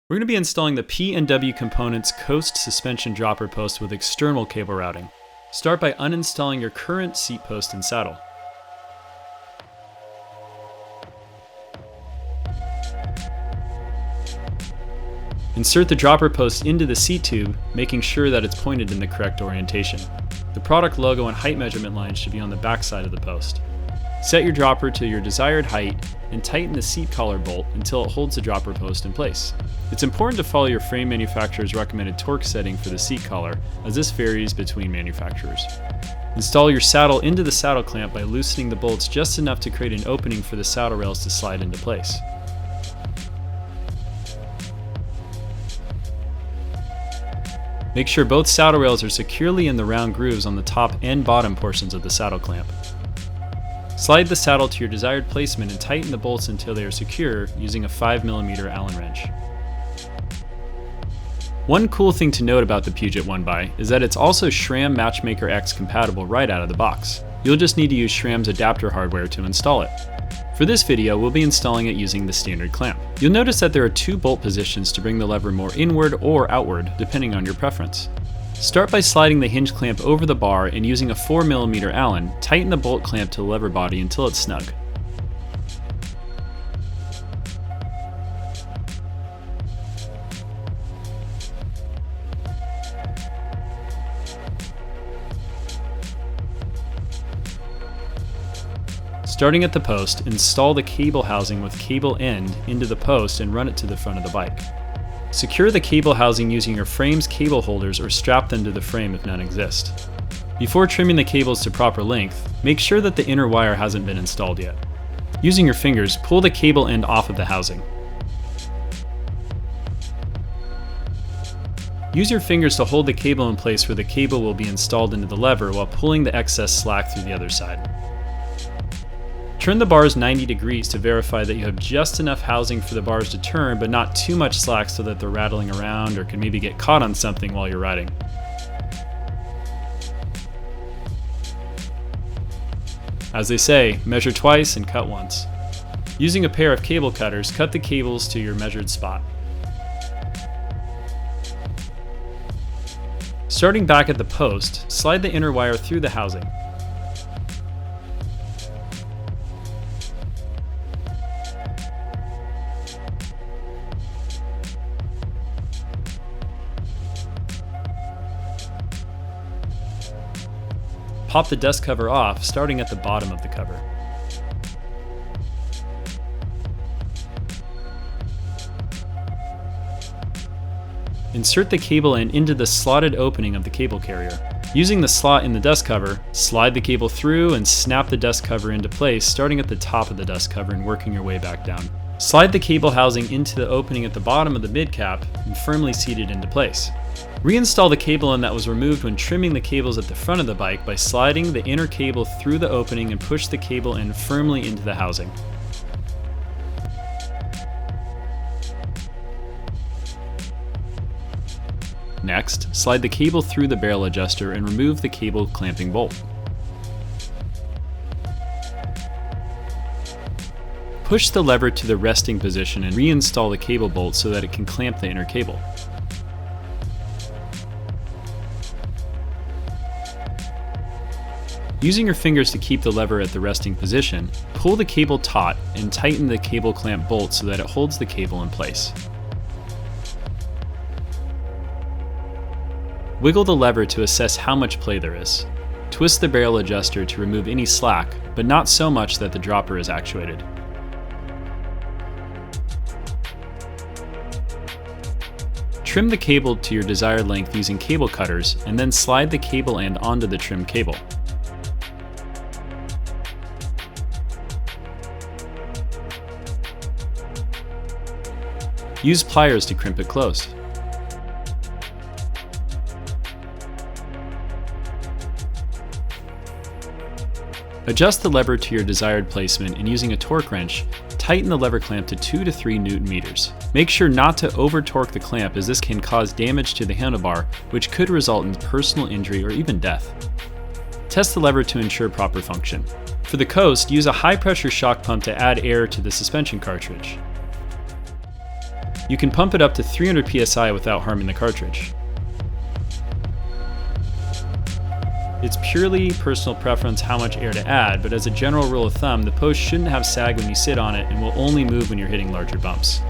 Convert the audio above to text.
We're going to be installing the PNW Components Coast Suspension Dropper Post with external cable routing. Start by uninstalling your current seat post and saddle. Insert the dropper post into the seat tube, making sure that it's pointed in the correct orientation. The product logo and height measurement lines should be on the back side of the post. Set your dropper to your desired height and tighten the seat collar bolt until it holds the dropper post in place. It's important to follow your frame manufacturer's recommended torque setting for the seat collar, as this varies between manufacturers. Install your saddle into the saddle clamp by loosening the bolts just enough to create an opening for the saddle rails to slide into place. Make sure both saddle rails are securely in the round grooves on the top and bottom portions of the saddle clamp. Slide the saddle to your desired placement and tighten the bolts until they are secure using a 5mm Allen wrench. One cool thing to note about the Puget 1x is that it's also SRAM Matchmaker X compatible right out of the box. You'll just need to use SRAM's adapter hardware to install it. For this video, we'll be installing it using the standard clamp. You'll notice that there are two bolt positions to bring the lever more inward or outward, depending on your preference. Start by sliding the hinge clamp over the bar and using a 4mm Allen, tighten the bolt clamp to the lever body until it's snug. Starting at the post, install the cable housing with cable end into the post and run it to the front of the bike. Secure the cable housing using your frame's cable holders or strap them to the frame if none exist. Before trimming the cables to proper length, make sure that the inner wire hasn't been installed yet. Using your fingers, pull the cable end off of the housing. Use your fingers to hold the cable in place where the cable will be installed into the lever while pulling the excess slack through the other side. Turn the bars 90 degrees to verify that you have just enough housing for the bars to turn, but not too much slack so that they're rattling around or can maybe get caught on something while you're riding. As they say, measure twice and cut once. Using a pair of cable cutters, cut the cables to your measured spot. Starting back at the post, slide the inner wire through the housing. Pop the dust cover off, starting at the bottom of the cover. Insert the cable end into the slotted opening of the cable carrier. Using the slot in the dust cover, slide the cable through and snap the dust cover into place, starting at the top of the dust cover and working your way back down. Slide the cable housing into the opening at the bottom of the mid cap and firmly seat it into place. Reinstall the cable end that was removed when trimming the cables at the front of the bike by sliding the inner cable through the opening and push the cable end firmly into the housing. Next, slide the cable through the barrel adjuster and remove the cable clamping bolt. Push the lever to the resting position and reinstall the cable bolt so that it can clamp the inner cable. Using your fingers to keep the lever at the resting position, pull the cable taut and tighten the cable clamp bolt so that it holds the cable in place. Wiggle the lever to assess how much play there is. Twist the barrel adjuster to remove any slack, but not so much that the dropper is actuated. Trim the cable to your desired length using cable cutters and then slide the cable end onto the trimmed cable. Use pliers to crimp it closed. Adjust the lever to your desired placement and using a torque wrench, tighten the lever clamp to 2 to 3 Nm. Make sure not to over-torque the clamp as this can cause damage to the handlebar, which could result in personal injury or even death. Test the lever to ensure proper function. For the coast, use a high-pressure shock pump to add air to the suspension cartridge. You can pump it up to 300 psi without harming the cartridge. It's purely personal preference how much air to add, but as a general rule of thumb, the post shouldn't have sag when you sit on it and will only move when you're hitting larger bumps.